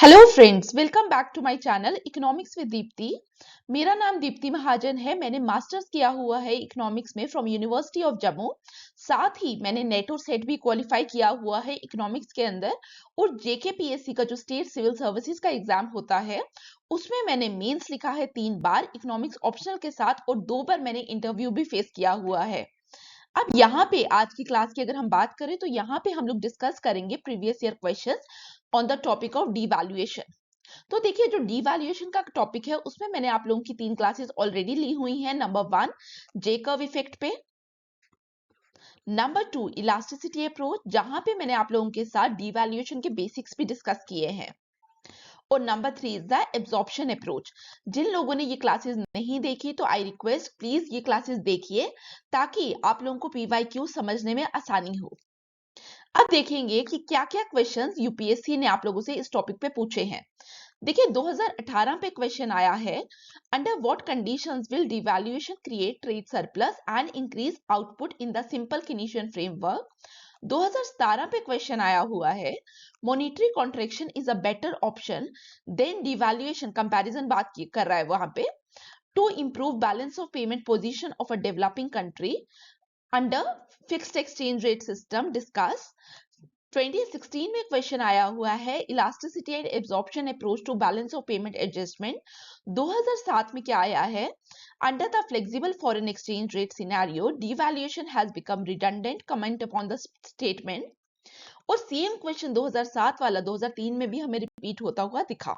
Hello friends, welcome back to my channel economics with Deepti. मेरा नाम दीप्ति महाजन है। मैंने मास्टर्स किया हुआ है इकोनॉमिक्स में फ्रॉम यूनिवर्सिटी ऑफ जम्मू। साथ ही मैंने नेट और सेट भी क्वालिफाई किया हुआ है इकोनॉमिक्स के अंदर। और जेकेपीएससी का जो स्टेट सिविल सर्विसेज का एग्जाम होता है उसमें मैंने मेंस लिखा है 3 बार इकोनॉमिक्स ऑप्शनल के साथ, और 2 बार मैंने इंटरव्यू भी फेस किया हुआ है। अब यहाँ पे आज की क्लास की अगर हम बात करें तो यहाँ पे हम लोग डिस्कस करेंगे previous year questions on the topic of devaluation. तो देखिए, जो डीवैल्यूएशन का टॉपिक है उसमें मैंने आप लोगों की 3 क्लासेस ऑलरेडी ली हुई हैं। नंबर 1 जे कर्व इफेक्ट पे, नंबर 2 इलास्टिसिटी अप्रोच, जहां पे मैंने आप लोगों के साथ डीवैल्यूएशन के बेसिक्स भी डिस्कस किए हैं, और number 3 is the absorption approach. जिन लोगों ने ये क्लासेस नहीं देखी तो आई रिक्वेस्ट प्लीज ये क्लासेस देखिए ताकि आप लोगों को पीवाईक्यू समझने में आसानी हो। अब देखेंगे कि क्या क्या क्वेश्चंस यूपीएससी ने आप लोगों से इस टॉपिक पे पूछे हैं। देखिए, 2018 पे क्वेश्चन आया है, under what conditions will devaluation create trade surplus and increase output in the simple Keynesian framework. 2017 पे क्वेश्चन आया हुआ है, monetary contraction is a better option than devaluation, comparison बात कर रहा है वहां पे, to improve balance of payment position of a developing country under fixed exchange rate system discuss. 2016 में क्वेश्चन आया हुआ है, elasticity and absorption approach to balance of payment adjustment. 2007 में क्या आया है, under the flexible foreign exchange rate scenario devaluation has become redundant, comment upon the statement. और same question 2007 वाला 2003 में भी हमें रिपीट होता हुआ दिखा।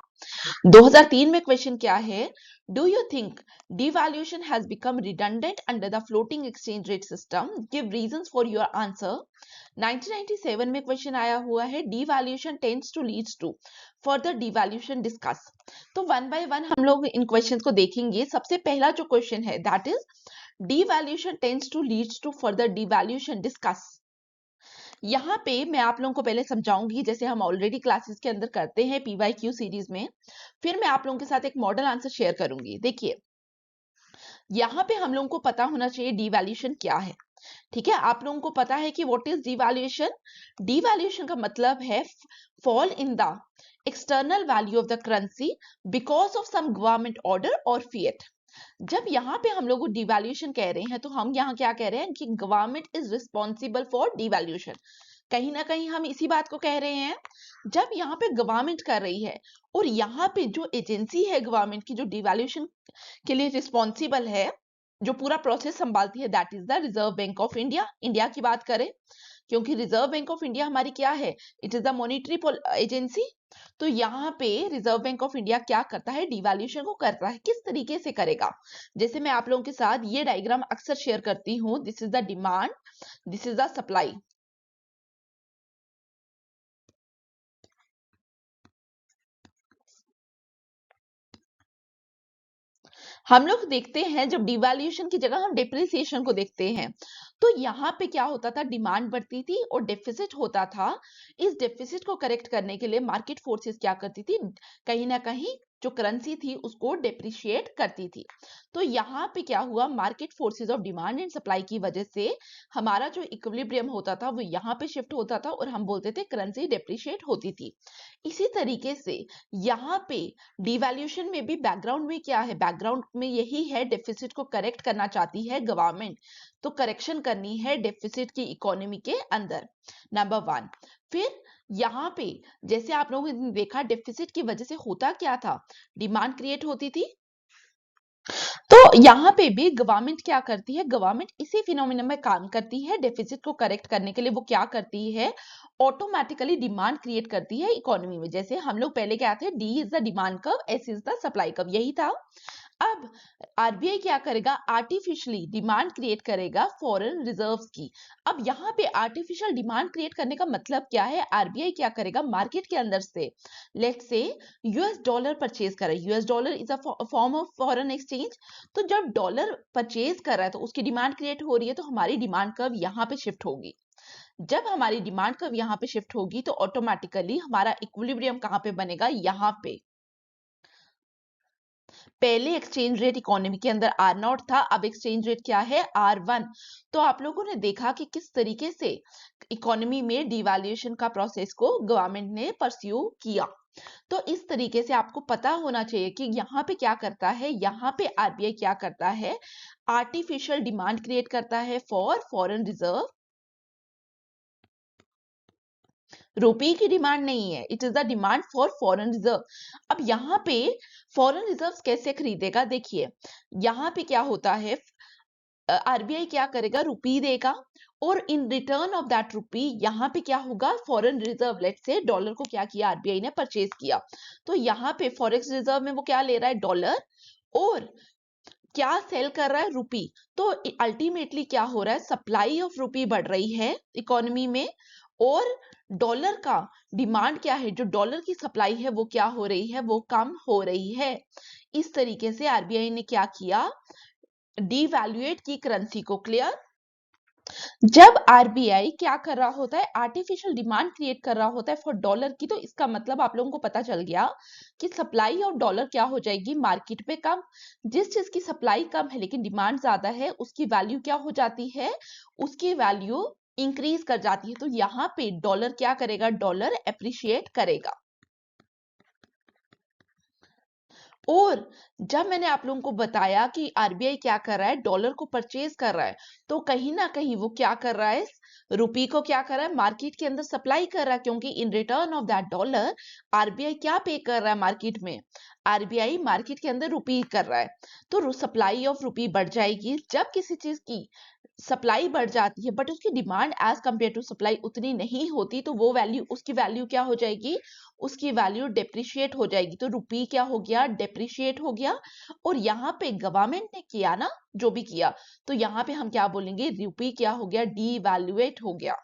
2003 में क्वेश्चन क्या है, do you think devaluation has become redundant under the floating exchange rate system, give reasons for your answer। 1997 में क्वेश्चन आया हुआ है, devaluation tends to leads to further devaluation discuss। तो वन बाय वन हम लोग इन questions को देखेंगे। सबसे पहला जो क्वेश्चन है that is devaluation tends to leads to further devaluation discuss। यहाँ पे मैं आप लोगों को पहले समझाऊंगी जैसे हम ऑलरेडी क्लासेस के अंदर करते हैं पीवाईक्यू सीरीज में, फिर मैं आप लोगों के साथ एक मॉडल आंसर शेयर करूंगी। देखिए, यहाँ पे हम लोगों को पता होना चाहिए डिवैल्यूएशन क्या है। ठीक है, आप लोगों को पता है कि व्हाट इज डिवैल्यूएशन। डिवैल्यूएशन का मतलब है fall in the external value of the currency because of some government order और फिएट। जब यहाँ पे हम लोग डिवैल्यूएशन कह रहे हैं तो हम यहाँ क्या कह रहे हैं कि government is responsible for devaluation. कहीं ना कहीं हम इसी बात को कह रहे हैं। जब यहाँ पे गवर्नमेंट कर रही है और यहाँ पे जो एजेंसी है गवर्नमेंट की जो डिवैल्यूएशन के लिए रिस्पॉन्सिबल है, जो पूरा प्रोसेस संभालती है, that is the reserve bank of India. India की बात करें, क्योंकि रिजर्व बैंक ऑफ इंडिया हमारी क्या है, it is the monetary agency. तो यहाँ पे रिजर्व बैंक ऑफ इंडिया क्या करता है, डिवैल्यूएशन को करता है। किस तरीके से करेगा, जैसे मैं आप लोगों के साथ ये डायग्राम अक्सर शेयर करती हूँ, this is the demand, this is the supply. हम लोग देखते हैं जब डिवैल्यूएशन की जगह हम डिप्रिसिएशन को देखते हैं, तो यहाँ पे क्या होता था, डिमांड बढ़ती थी और डेफिसिट होता था। इस डेफिसिट को करेक्ट करने के लिए मार्केट फोर्सेस क्या करती थी, कहीं ना कहीं जो करेंसी थी उसको डेप्रिशिएट करती थी। तो यहाँ पे क्या हुआ, market forces of demand and supply की वजह से हमारा जो इक्विलिब्रियम होता था वो यहाँ पे शिफ्ट होता था और हम बोलते थे करेंसी डेप्रिशिएट होती थी। इसी तरीके से यहाँ पे डिवैल्यूएशन में भी बैकग्राउंड में क्या है, बैकग्राउंड में यही है, डेफिसिट को करेक्ट करना चाहती है गवर्नमेंट, तो करेक्शन करनी है डेफिसिट की इकोनॉमी के अंदर, नंबर 1। फिर यहाँ पे जैसे आप लोगों ने देखा डेफिसिट की वजह से होता क्या था, डिमांड क्रिएट होती थी। तो यहाँ पे भी गवर्नमेंट क्या करती है, गवर्नमेंट इसी फिनोमिना में काम करती है। डेफिसिट को करेक्ट करने के लिए वो क्या करती है, ऑटोमेटिकली डिमांड क्रिएट करती है इकोनॉमी में। जैसे हम लोग पहले क्या थे, D is the demand curve, S is the supply curve, यही था। अब आरबीआई क्या करेगा, आर्टिफिशियली डिमांड क्रिएट करेगा फॉरेन रिजर्व्स की। अब यहाँ पे आर्टिफिशियल डिमांड क्रिएट करने का मतलब क्या है, आरबीआई क्या करेगा, मार्केट के अंदर से let's say US dollar purchase करे। US dollar is a form of foreign exchange. तो जब डॉलर परचेज कर रहा है तो उसकी डिमांड क्रिएट हो रही है, तो हमारी डिमांड कर्व यहाँ पे शिफ्ट होगी। जब हमारी डिमांड कर्व यहाँ पे शिफ्ट होगी तो ऑटोमेटिकली हमारा इक्विलिब्रियम कहाँ पे बनेगा, यहाँ पे। पहले एक्सचेंज रेट इकोनॉमी के अंदर R0 था, अब एक्सचेंज रेट क्या है R1। तो आप लोगों ने देखा कि किस तरीके से इकोनॉमी में डिवैल्यूएशन का प्रोसेस को गवर्नमेंट ने परस्यू किया। तो इस तरीके से आपको पता होना चाहिए कि यहाँ पे क्या करता है, यहाँ पे आरबीआई क्या करता है, आर्टिफिशियल डिमांड क्रिएट करता है फॉर फॉरेन रिजर्व। रुपी की डिमांड नहीं है, it is the demand for foreign reserve. अब यहाँ पे फॉरेन रिजर्व कैसे खरीदेगा, देखिए यहाँ पे क्या होता है, आरबीआई क्या करेगा, रुपी देगा और इन रिटर्न ऑफ दैट रुपी यहाँ पे क्या होगा, फॉरेन रिजर्व, लेट से डॉलर को क्या किया आरबीआई ने, परचेज किया। तो यहाँ पे फॉरेक्स रिजर्व में वो क्या ले रहा है, डॉलर, और क्या सेल कर रहा है, रुपी। तो अल्टीमेटली क्या हो रहा है, सप्लाई ऑफ रुपी बढ़ रही है इकोनॉमी में, और डॉलर का डिमांड क्या है, जो डॉलर की सप्लाई है वो क्या हो रही है, वो कम हो रही है। इस तरीके से आरबीआई ने क्या किया, डिवैल्यूएट की करेंसी को। क्लियर। जब आरबीआई क्या कर रहा होता है, आर्टिफिशियल डिमांड क्रिएट कर रहा होता है फॉर डॉलर की, तो इसका मतलब आप लोगों को पता चल गया कि सप्लाई ऑफ डॉलर क्या हो जाएगी, मार्केट पे कम। जिस चीज की सप्लाई कम है लेकिन डिमांड ज्यादा है, उसकी वैल्यू क्या हो जाती है, उसकी वैल्यू इंक्रीज कर जाती है। तो यहाँ पे डॉलर क्या करेगा, डॉलर एप्रिशिएट करेगा। और जब मैंने आप लोगों को बताया कि आरबीआई क्या कर रहा है, डॉलर को परचेज कर रहा है, तो कहीं ना कहीं वो क्या कर रहा है, रुपी को क्या कर रहा है, मार्केट के अंदर सप्लाई कर रहा है, क्योंकि in return of that dollar RBI क्या पे कर रहा है मार्केट में, आरबीआई मार्केट के अंदर रुपी कर रहा है। तो सप्लाई ऑफ रुपी बढ़ जाएगी। जब किसी चीज की सप्लाई बढ़ जाती है बट उसकी demand as compare to supply उतनी नहीं होती, तो वो वैल्यू, उसकी वैल्यू क्या हो जाएगी, उसकी वैल्यू डेप्रिशिएट हो जाएगी। तो रुपी क्या हो गया, डेप्रिशिएट हो गया। और यहाँ पे गवर्नमेंट ने किया ना जो भी किया, तो यहाँ पे हम क्या बोलेंगे, रुपी क्या हो गया, डीवैल्यूएट हो गया।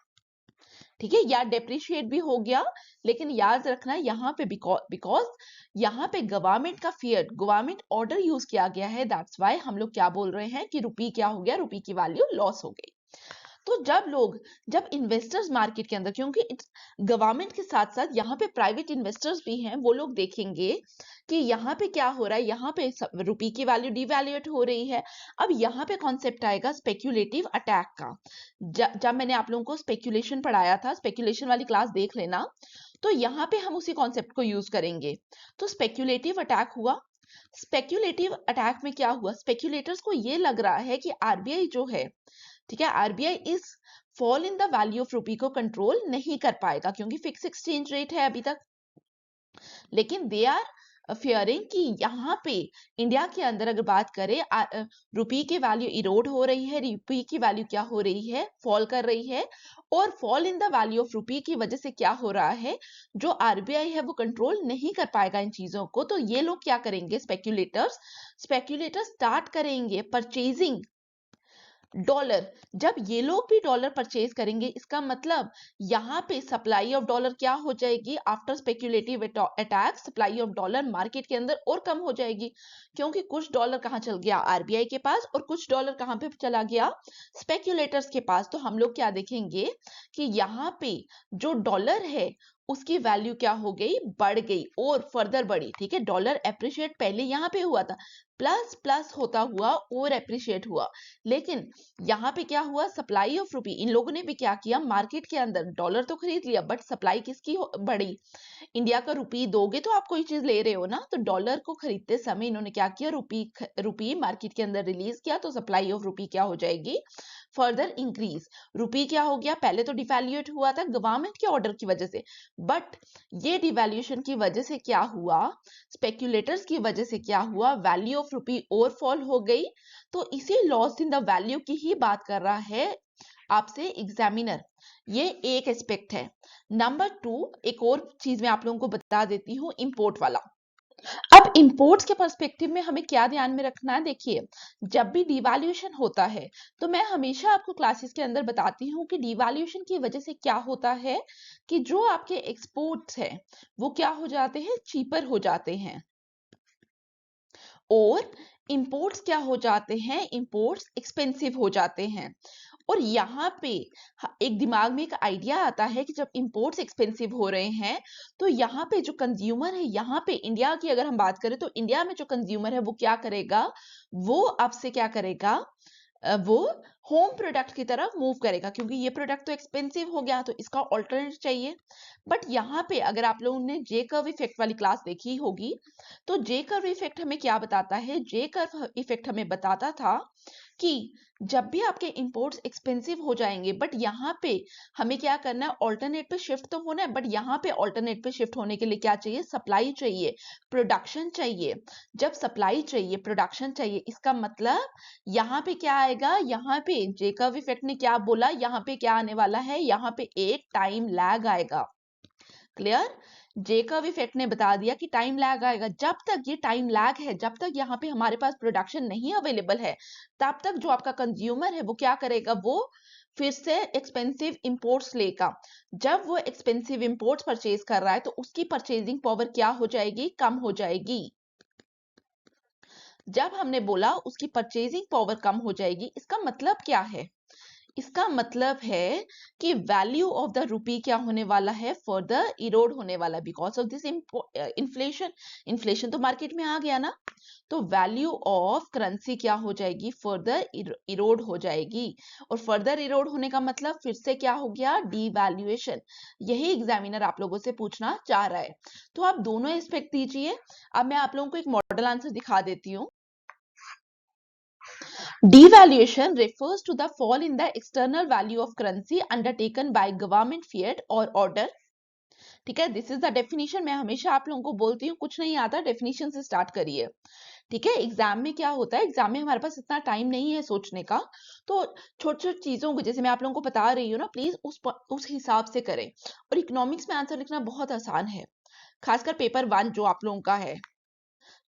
ठीक है, या डेप्रिशिएट भी हो गया, लेकिन याद रखना यहाँ पे बिकॉज यहाँ पे गवर्नमेंट का फियट, गवर्नमेंट ऑर्डर यूज किया गया है, दैट्स वाई हम लोग क्या बोल रहे हैं कि रुपी क्या हो गया, रुपी की वैल्यू लॉस हो गई। तो जब इन्वेस्टर्स मार्केट के अंदर, क्योंकि गवर्नमेंट के साथ साथ यहाँ पे प्राइवेट इन्वेस्टर्स भी हैं, वो लोग देखेंगे कि यहाँ पे क्या हो रहा है, यहाँ पे रुपी की वैल्यू डिवैल्यूएट हो रही है। अब यहाँ पे कॉन्सेप्ट आएगा स्पेक्यूलेटिव अटैक का। जब मैंने आप लोगों को स्पेक्यूलेशन पढ़ाया था, स्पेक्यूलेशन वाली क्लास देख लेना, तो यहाँ पे हम उसी कॉन्सेप्ट को यूज करेंगे। तो स्पेक्यूलेटिव अटैक हुआ। स्पेक्यूलेटिव अटैक में क्या हुआ, स्पेक्यूलेटर्स को ये लग रहा है कि आरबीआई जो है, ठीक है, आरबीआई इस fall in the value of rupee को कंट्रोल नहीं कर पाएगा, क्योंकि फिक्स एक्सचेंज रेट है अभी तक। लेकिन दे आर फियरिंग कि यहाँ पे इंडिया के अंदर अगर बात करें, रुपी की वैल्यू इरोड हो रही है, रुपी की वैल्यू क्या हो रही है, फॉल कर रही है। और fall in the value of rupee की वजह से क्या हो रहा है, जो आरबीआई है वो कंट्रोल नहीं कर पाएगा इन चीजों को। तो ये लोग क्या करेंगे, स्पेक्यूलेटर्स स्टार्ट करेंगे परचेजिंग डॉलर। जब ये लोग भी डॉलर परचेज करेंगे, इसका मतलब यहाँ पे सप्लाई ऑफ डॉलर क्या हो जाएगी, after speculative attack supply of dollar market के अंदर और कम हो जाएगी, क्योंकि कुछ डॉलर कहाँ चल गया, आरबीआई के पास, और कुछ डॉलर कहाँ पे चला गया, स्पेक्यूलेटर्स के पास। तो हम लोग क्या देखेंगे कि यहाँ पे जो डॉलर है उसकी वैल्यू क्या हो गई, बढ़ गई और फर्दर बढ़ी। ठीक है, डॉलर एप्रिशिएट पहले यहाँ पे हुआ था, प्लस प्लस होता हुआ और एप्रिशिएट हुआ। लेकिन यहाँ पे क्या हुआ, सप्लाई ऑफ रुपी, इन लोगों ने भी क्या किया, मार्केट के अंदर डॉलर तो खरीद लिया बट सप्लाई किसकी बढ़ी, इंडिया का रुपी दोगे तो आप कोई चीज ले रहे हो ना। तो डॉलर को खरीदते समय इन्होंने क्या किया, रुपी मार्केट के अंदर रिलीज किया, तो सप्लाई ऑफ रुपी क्या हो जाएगी, फर्दर इंक्रीज। रुपी क्या हो गया, पहले तो डिवैल्यूएट हुआ था गवर्नमेंट के ऑर्डर की वजह से, बट ये डिवैल्यूएशन की वजह से क्या हुआ, स्पेक्यूलेटर्स की वजह से क्या हुआ, वैल्यू ऑफ रुपी और फॉल हो गई। तो इसी लॉस इन द वैल्यू की ही बात कर रहा है आपसे एग्जामिनर। ये एक एस्पेक्ट है। नंबर 2, एक और चीज मैं आप लोगों को बता देती हूँ, इंपोर्ट वाला। अब इंपोर्ट्स के पर्सपेक्टिव में हमें क्या ध्यान में रखना है, देखिए जब भी डिवैल्यूएशन होता है तो मैं हमेशा आपको क्लासेस के अंदर बताती हूँ कि डिवैल्यूएशन की वजह से क्या होता है कि जो आपके एक्सपोर्ट्स हैं वो क्या हो जाते हैं, चीपर हो जाते हैं, और इंपोर्ट्स क्या हो जाते हैं, इंपोर्ट्स एक्सपेंसिव हो जाते हैं। और यहाँ पे एक दिमाग में एक आइडिया आता है कि जब इंपोर्ट्स एक्सपेंसिव हो रहे हैं तो यहाँ पे जो कंज्यूमर है, यहाँ पे इंडिया की अगर हम बात करें तो इंडिया में जो कंज्यूमर है वो क्या करेगा, वो आपसे क्या करेगा, वो होम प्रोडक्ट की तरफ मूव करेगा, क्योंकि ये प्रोडक्ट तो एक्सपेंसिव हो गया तो इसका ऑल्टरनेट चाहिए। बट यहाँ पे अगर आप लोगों ने जे कर्व इफेक्ट वाली क्लास देखी होगी तो जे कर्व इफेक्ट हमें क्या बताता है, जे कर्व इफेक्ट हमें बताता था कि जब भी आपके इंपोर्ट्स एक्सपेंसिव हो जाएंगे, बट यहाँ पे हमें क्या करना है, ऑल्टरनेट पे शिफ्ट तो होना है, बट यहाँ पे ऑल्टरनेट पे शिफ्ट होने के लिए क्या चाहिए, सप्लाई चाहिए, प्रोडक्शन चाहिए। जब सप्लाई चाहिए, प्रोडक्शन चाहिए, इसका मतलब यहाँ पे क्या आएगा, यहाँ पे जेकब इफेक्ट ने क्या बोला, यहाँ पे क्या आने वाला है, यहाँ पे एक टाइम लैग आएगा। क्लियर? जेकब इफेक्ट ने बता दिया कि टाइम लैग आएगा। जब तक ये टाइम लैग है, जब तक यहाँ पे हमारे पास प्रोडक्शन नहीं अवेलेबल है, तब तक जो आपका कंज्यूमर है वो क्या करेगा, वो फिर से एक्सपेंसिव इंपोर्ट्स लेगा। जब वो एक्सपेंसिव इंपोर्ट्स परचेज कर रहा है तो उसकी परचेजिंग पावर क्या हो जाएगी, कम हो जाएगी। जब हमने बोला उसकी परचेजिंग पावर कम हो जाएगी, इसका मतलब क्या है, इसका मतलब है कि वैल्यू ऑफ द रुपी क्या होने वाला है, फर्दर इरोड होने वाला, because of this inflation. Inflation तो मार्केट में आ गया ना, तो वैल्यू ऑफ करेंसी क्या हो जाएगी, फर्दर इरोड हो जाएगी। और फर्दर इरोड होने का मतलब फिर से क्या हो गया, डीवैल्यूएशन। यही एग्जामिनर आप लोगों से पूछना चाह रहा है। तो आप दोनों एस्पेक्ट दीजिए। अब मैं आप लोगों को एक मॉडल आंसर दिखा देती हूँ। Devaluation refers to the fall in the external value of currency undertaken by government fiat or order. ठीक है, दिस इज द डेफिनेशन। मैं हमेशा आप लोगों को बोलती हूँ, कुछ नहीं आता डेफिनेशन से स्टार्ट करिए। ठीक है, एग्जाम में क्या होता है, एग्जाम में हमारे पास इतना टाइम नहीं है सोचने का, तो छोटी छोटी चीजों को जैसे मैं आप लोगों को बता रही हूँ ना, प्लीज उस हिसाब से करें। और इकोनॉमिक्स में आंसर लिखना बहुत आसान है, खासकर पेपर 1 जो आप लोगों का है।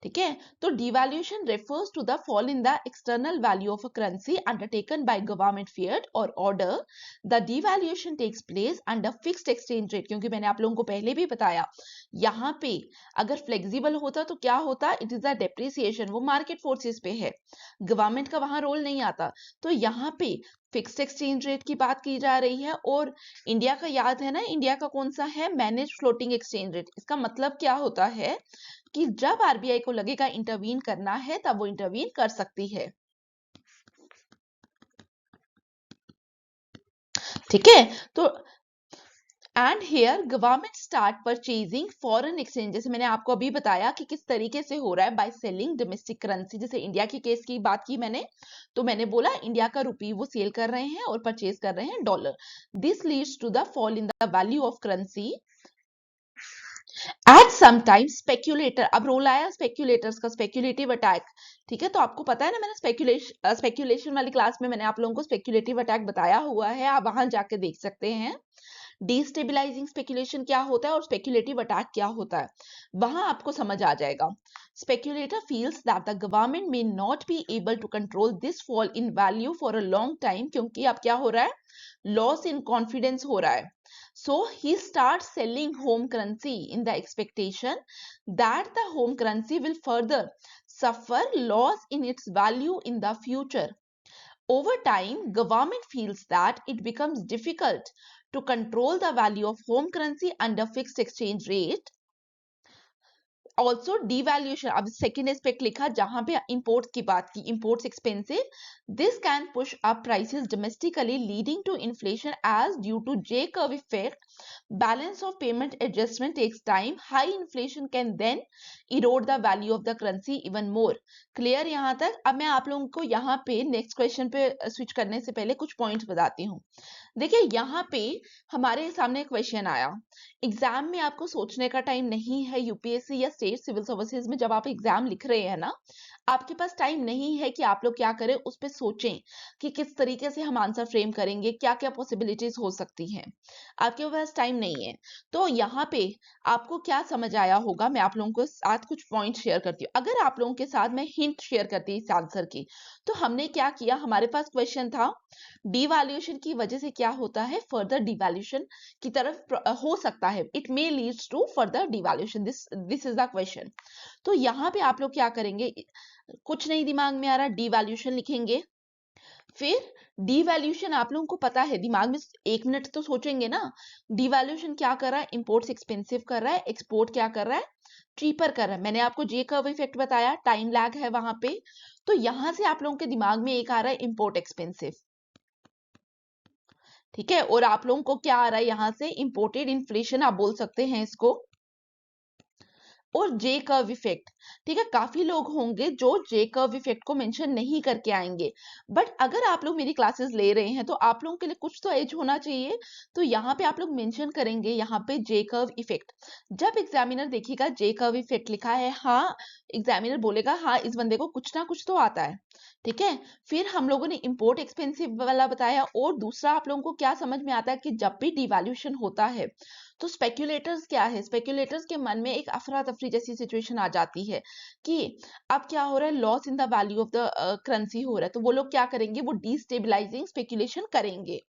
ठीक है, तो devaluation refers to the fall in the external value of a currency undertaken by government fiat or order. The devaluation takes place under fixed exchange rate, क्योंकि मैंने आप लोगों को पहले भी बताया, यहाँ पे अगर फ्लेक्सिबल होता तो क्या होता, इट इज अ डेप्रिसिएशन, वो मार्केट फोर्सेस पे है, गवर्नमेंट का वहां रोल नहीं आता। तो यहाँ पे फिक्स्ड एक्सचेंज रेट की बात की जा रही है, और इंडिया का याद है ना, इंडिया का कौन सा है, मैनेज फ्लोटिंग एक्सचेंज रेट। इसका मतलब क्या होता है कि जब आरबीआई को लगेगा इंटरवीन करना है तब वो इंटरवीन कर सकती है। ठीक है, तो and here government start purchasing foreign exchange, जैसे मैंने आपको अभी बताया कि किस तरीके से हो रहा है, बाय सेलिंग डोमेस्टिक करेंसी। जैसे इंडिया के केस की बात की मैंने, तो मैंने बोला इंडिया का रुपी वो सेल कर रहे हैं और परचेज कर रहे हैं dollar. This leads to the fall in the value of currency at some time speculator. अब रोल आया स्पेक्यूलेटर्स का, स्पेक्यूलेटिव अटैक। ठीक है, तो आपको पता है ना, मैंने स्पेक्यूलेशन वाली क्लास में मैंने आप लोगों को स्पेक्यूलेटिव अटैक बताया हुआ है, आप वहां जाके देख सकते हैं। डिस्टेबलाइजिंग स्पेक्यूलेशन क्या होता है और स्पेक्यूलेटिव अटैक क्या होता है, वहां आपको समझ आ जाएगा। Speculator feels that the government may not be able to control this fall in value for a long time, क्योंकि अब क्या हो रहा है, लॉस इन कॉन्फिडेंस हो रहा है। So he starts selling home currency in the expectation that the home currency will further suffer loss in its value in the future. Over time, government feels that it becomes difficult to control the value of home currency under fixed exchange rate. Also devaluation, अब second aspect लिखा जहां पे imports की बात की, imports expensive, this can push up prices domestically leading to inflation as due to J curve effect, balance of payment adjustment takes time, high inflation can then erode the value of the currency even more. Clear यहाँ तक? अब मैं आप लोगों को यहाँ पे next question पे स्विच करने से पहले कुछ पॉइंट्स बताती हूँ। देखिए यहाँ पे हमारे सामने क्वेश्चन आया, एग्जाम में आपको सोचने का टाइम नहीं है, यूपीएससी या स्टेट सिविल सर्विसेज में जब आप एग्जाम लिख रहे हैं ना, आपके पास टाइम नहीं है कि आप लोग क्या करें, उस पर सोचें कि किस तरीके से हम आंसर फ्रेम करेंगे, क्या क्या पॉसिबिलिटीज हो सकती हैं, आपके पास टाइम नहीं है। तो यहाँ पे आपको क्या समझ आया होगा, मैं आप लोगों के साथ कुछ पॉइंट शेयर करती हूँ। अगर आप लोगों के साथ मैं हिंट शेयर करती इस आंसर की, तो हमने क्या किया, हमारे पास क्वेश्चन था डिवैल्यूएशन की वजह से क्या होता है, फर्दर डिवैल्यूएशन की तरफ हो सकता है, it may leads to further devaluation, this is the question. तो यहाँ पे आप लोग क्या करेंगे, कुछ नहीं दिमाग में आ रहा, डिवैल्यूएशन लिखेंगे, फिर डिवैल्यूएशन आप लोगों को पता है, दिमाग में 1 मिनट तो सोचेंगे ना, डिवैल्यूएशन क्या कर रहा है, इंपोर्ट्स एक्सपेंसिव कर रहा है, एक्सपोर्ट क्या कर रहा है, चीपर कर रहा है। मैंने आपको जे कर्व इफेक्ट बताया, टाइम लैग है वहां पे। तो यहां से आप लोगों के दिमाग में एक आ रहा है इंपोर्ट एक्सपेंसिव, ठीक है। और आप लोगों को क्या आ रहा है यहां से, इंपोर्टेड इन्फ्लेशन आप बोल सकते हैं इसको, और जे कर्व इफेक्ट, ठीक है। काफी लोग होंगे जो जे कर्व इफेक्ट को मेंशन नहीं करके आएंगे, बट अगर आप लोग मेरी क्लासेस ले रहे हैं तो आप लोगों के लिए कुछ तो एज होना चाहिए। तो यहाँ पे आप लोग मेंशन करेंगे यहाँ पे जे कर्व इफेक्ट। जब एग्जामिनर देखिएगा जे कर्व इफेक्ट लिखा है, हाँ, एग्जामिनर बोलेगा हाँ इस बंदे को कुछ ना कुछ तो आता है, ठीक है। फिर हम लोगों ने इंपोर्ट एक्सपेंसिव वाला बताया, और दूसरा आप लोगों को क्या समझ में आता है कि जब भी डिवैल्यूएशन होता है तो स्पेक्यूलेटर्स क्या है, स्पेक्यूलेटर्स के मन में एक अफरा तफरी जैसी सिचुएशन आ जाती है कि अब क्या हो रहा है, loss in the value of the currency हो रहा है। तो वो लोग क्या करेंगे, वो डिस्टेबलाइजिंग स्पेक्यूलेशन करेंगे।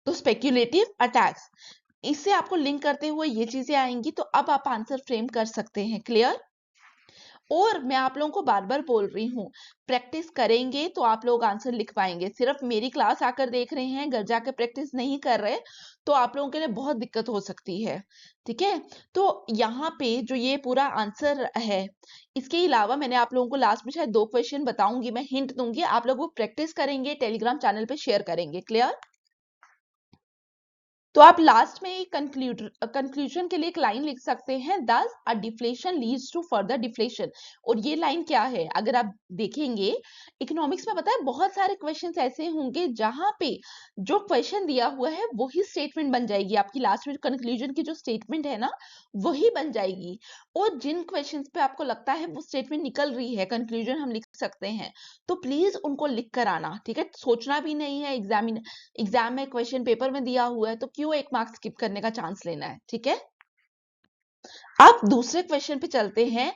तो स्पेक्यूलेटिव अटैक्स, इससे आपको लिंक करते हुए ये चीजें आएंगी, तो अब आप आंसर फ्रेम कर सकते हैं। क्लियर? और मैं आप लोगों को बार बार बोल रही हूँ, प्रैक्टिस करेंगे तो आप लोग आंसर लिख पाएंगे। सिर्फ मेरी क्लास आकर देख रहे हैं, घर जाकर प्रैक्टिस नहीं कर रहे, तो आप लोगों के लिए बहुत दिक्कत हो सकती है, ठीक है। तो यहाँ पे जो ये पूरा आंसर है, इसके अलावा मैंने आप लोगों को लास्ट में शायद 2 क्वेश्चन बताऊंगी, मैं हिंट दूंगी, आप लोग वो प्रैक्टिस करेंगे, टेलीग्राम चैनल पे शेयर करेंगे। क्लियर? तो आप लास्ट में एक कंक्लूजन के लिए एक लाइन लिख सकते हैं, thus a deflation leads to further deflation. और ये लाइन क्या है, अगर आप देखेंगे इकोनॉमिक्स में, पता है बहुत सारे क्वेश्चंस ऐसे होंगे जहां पे जो क्वेश्चन दिया हुआ है वही स्टेटमेंट बन जाएगी, आपकी लास्ट में कंक्लूजन की जो स्टेटमेंट है ना वही बन जाएगी। और जिन क्वेश्चंस पे आपको लगता है वो स्टेटमेंट निकल रही है, कंक्लूजन हम लिख सकते हैं, तो प्लीज उनको लिख कर आना, ठीक है। सोचना भी नहीं है, एग्जाम में क्वेश्चन पेपर में दिया हुआ है तो क्यों 1 मार्क्स स्किप करने का चांस लेना है, ठीक है। अब दूसरे क्वेश्चन पे चलते हैं।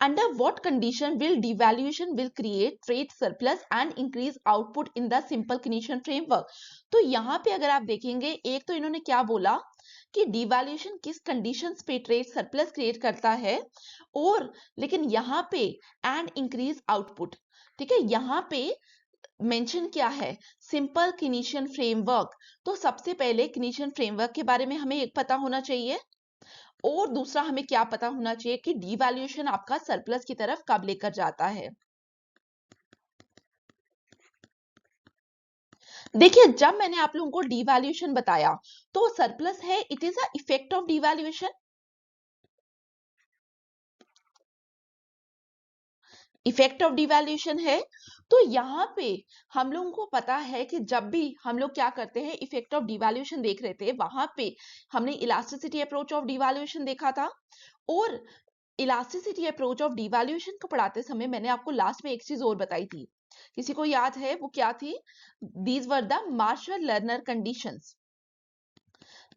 Under what condition will devaluation will create trade surplus and increase output in the simple Keynesian framework. तो यहाँ पे अगर आप देखेंगे, एक तो इन्होंने क्या बोला कि डिवैल्यूएशन किस कंडीशंस पे ट्रेड सरप्लस क्रिएट करता है, और लेकिन यहाँ पे एंड इंक्रीज आउटपुट, ठीक है। यहाँ पे मेंशन क्या है, सिंपल किनीशियन फ्रेमवर्क। तो सबसे पहले किनीशियन फ्रेमवर्क के बारे में हमें एक पता होना चाहिए, और दूसरा हमें क्या पता होना चाहिए कि डिवैल्यूएशन आपका सरप्लस की तरफ कब लेकर जाता है। देखिए, जब मैंने आप लोगों को डिवैल्यूएशन बताया तो सरप्लस है, it is a effect of devaluation, effect of devaluation है। तो यहाँ पे हम लोगों को पता है कि जब भी हम लोग क्या करते हैं, इफेक्ट ऑफ डिवैल्यूएशन देख रहे थे, वहां पे हमने इलास्टिसिटी अप्रोच ऑफ डिवैल्यूएशन देखा था। और इलास्टिसिटी अप्रोच ऑफ डिवैल्यूएशन को पढ़ाते समय मैंने आपको लास्ट में एक चीज और बताई थी, किसी को याद है वो क्या थी? These were the Marshall Lerner conditions.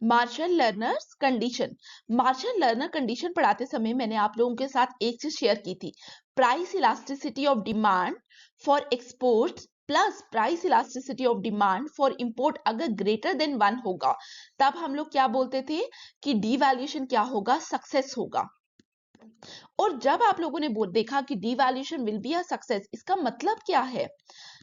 Marshall Lerner's condition, Marshall Lerner condition पढ़ाते समय मैंने आप लोगों के साथ एक चीज शेयर की थी, price elasticity of demand for exports plus price elasticity of demand for import अगर ग्रेटर देन 1 होगा, तब हम लोग क्या बोलते थे कि डिवैल्यूएशन क्या होगा, सक्सेस होगा। और जब आप लोगों ने देखा कि devaluation will be a success, इसका मतलब क्या है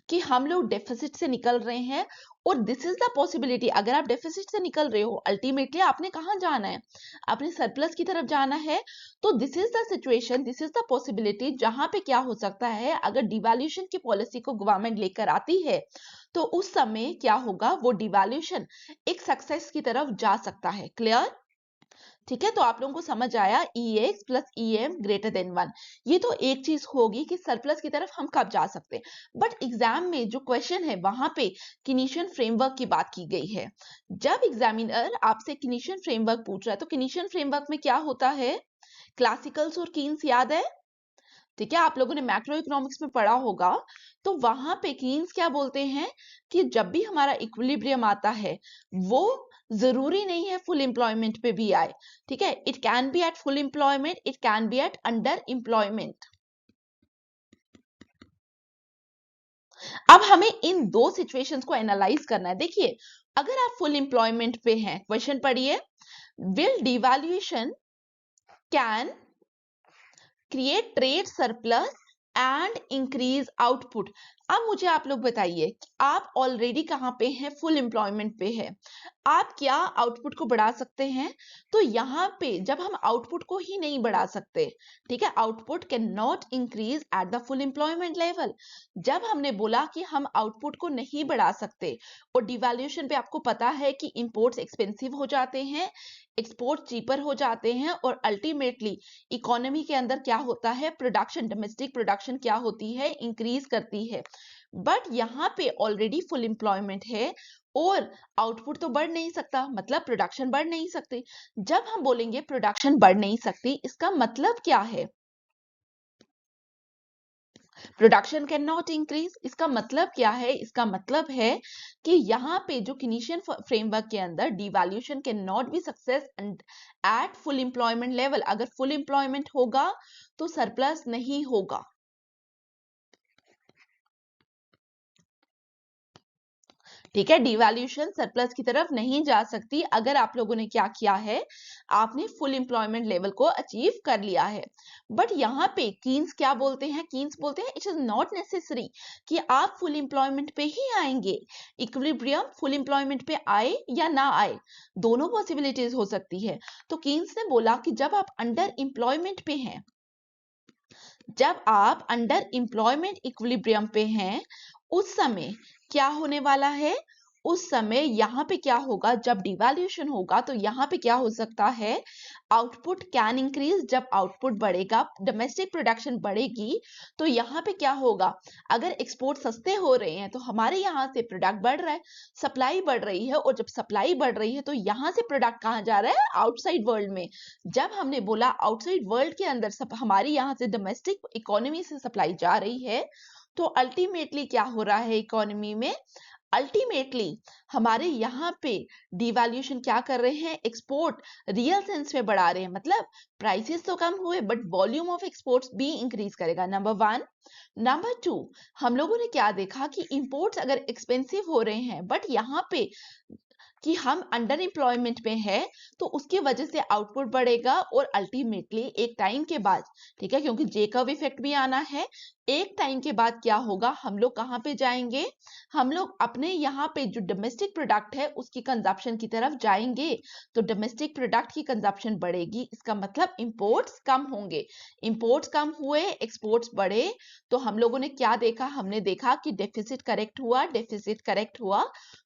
कि हम लोग डेफिसिट से निकल रहे हैं। और दिस इज द पॉसिबिलिटी, अगर आप डेफिसिट से निकल रहे हो, अल्टीमेटली आपने कहां जाना है, आपने सरप्लस की तरफ जाना है। तो this is the situation, this is the possibility जहां पे क्या हो सकता है, अगर डिवैल्यूएशन की पॉलिसी को गवर्नमेंट लेकर आती है तो उस समय क्या होगा, वो डिवैल्यूएशन एक सक्सेस की तरफ जा सकता है। क्लियर? ठीक है, तो आप लोगों को समझ आया, EX plus EM greater than 1, ये तो एक चीज होगी कि सरप्लस की तरफ हम कब जा सकते हैं। बट एग्जाम में जो क्वेश्चन है वहां पे किनीशियन फ्रेमवर्क की बात की गई है। जब एग्जामिनर आपसे किनीशियन फ्रेमवर्क पूछ रहा है तो किनीशियन फ्रेमवर्क में क्या होता है, क्लासिकल्स और कीन्स याद है, ठीक है। आप लोगों ने मैक्रो इकोनॉमिक्स में पढ़ा होगा, तो वहां पे कीन्स क्या बोलते हैं कि जब भी हमारा इक्विलिब्रियम आता है वो जरूरी नहीं है फुल एम्प्लॉयमेंट पे भी आए, ठीक है। It can be at full employment, it can be at under employment. अब हमें इन दो सिचुएशंस को एनालाइज करना है। देखिए, अगर आप फुल एम्प्लॉयमेंट पे हैं, क्वेश्चन पढ़िए, will devaluation can create trade surplus and increase output. अब मुझे आप लोग बताइए कि आप ऑलरेडी कहाँ पे हैं, फुल एम्प्लॉयमेंट पे है, आप क्या आउटपुट को बढ़ा सकते हैं? तो यहाँ पे जब हम आउटपुट को ही नहीं बढ़ा सकते, ठीक है, output can not increase at the full employment level. जब हमने बोला कि हम आउटपुट को नहीं बढ़ा सकते और डिवैल्यूएशन पे आपको पता है कि इंपोर्ट्स एक्सपेंसिव हो जाते हैं, एक्सपोर्ट चीपर हो जाते हैं और अल्टीमेटली इकोनॉमी के अंदर क्या होता है, प्रोडक्शन, डोमेस्टिक प्रोडक्शन क्या होती है, इंक्रीज करती है। बट यहाँ पे ऑलरेडी फुल एम्प्लॉयमेंट है और आउटपुट तो बढ़ नहीं सकता, मतलब प्रोडक्शन बढ़ नहीं सकती। जब हम बोलेंगे प्रोडक्शन बढ़ नहीं सकती, इसका मतलब क्या है? प्रोडक्शन कैन नॉट इंक्रीज, इसका मतलब क्या है? इसका मतलब है कि यहाँ पे जो किनीशियन फ्रेमवर्क के अंदर devaluation can not be success at full employment level. अगर फुल एम्प्लॉयमेंट होगा तो सरप्लस नहीं होगा। ठीक है, डिवैल्यूएशन सरप्लस की तरफ नहीं जा सकती अगर आप लोगों ने क्या किया है, आपने फुल एम्प्लॉयमेंट लेवल को अचीव कर लिया है। बट यहाँ पे कीन्स क्या बोलते हैं? कीन्स बोलते हैं इट इज नॉट नेसेसरी कि आप फुल एम्प्लॉयमेंट पे ही आएंगे। इक्विलिब्रियम फुल एम्प्लॉयमेंट पे आए या ना आए, दोनों पॉसिबिलिटीज हो सकती है। तो कीन्स ने बोला कि जब आप अंडर एम्प्लॉयमेंट पे हैं, जब आप अंडर एम्प्लॉयमेंट इक्विलिब्रियम पे हैं, उस समय क्या होने वाला है? उस समय यहाँ पे क्या होगा, जब डिवैल्यूएशन होगा तो यहाँ पे क्या हो सकता है, आउटपुट कैन इंक्रीज। जब आउटपुट बढ़ेगा, डोमेस्टिक प्रोडक्शन बढ़ेगी, तो यहाँ पे क्या होगा, अगर एक्सपोर्ट सस्ते हो रहे हैं तो हमारे यहाँ से प्रोडक्ट बढ़ रहा है, सप्लाई बढ़ रही है, और जब सप्लाई बढ़ रही है तो यहाँ से प्रोडक्ट कहाँ जा रहा है? आउटसाइड वर्ल्ड में। जब हमने बोला आउटसाइड वर्ल्ड के अंदर सब हमारे यहाँ से डोमेस्टिक इकोनॉमी से सप्लाई जा रही है, तो अल्टीमेटली क्या हो रहा है इकोनॉमी में? अल्टीमेटली हमारे यहाँ पे डिवैल्यूएशन क्या कर रहे हैं, एक्सपोर्ट रियल सेंस में बढ़ा रहे हैं, मतलब प्राइसेस तो कम हुए बट वॉल्यूम ऑफ एक्सपोर्ट्स भी इंक्रीज करेगा। Number one. नंबर टू, हम लोगों ने क्या देखा कि इंपोर्ट्स अगर एक्सपेंसिव हो रहे हैं बट यहाँ पे कि हम अंडर एम्प्लॉयमेंट में है, तो उसकी वजह से आउटपुट बढ़ेगा और अल्टीमेटली एक टाइम के बाद, ठीक है, क्योंकि जे कर्व इफेक्ट भी आना है, एक टाइम के बाद क्या होगा, हम लोग कहाँ पे जाएंगे, हम लोग अपने यहाँ पे जो डोमेस्टिक प्रोडक्ट है उसकी कंजप्शन की तरफ जाएंगे। तो डोमेस्टिक प्रोडक्ट की कंजप्शन बढ़ेगी, इसका मतलब इंपोर्ट्स कम होंगे। इंपोर्ट्स कम हुए, एक्सपोर्ट्स बढ़े, तो हम लोगों ने क्या देखा, हमने देखा कि डेफिसिट करेक्ट हुआ, डेफिसिट करेक्ट हुआ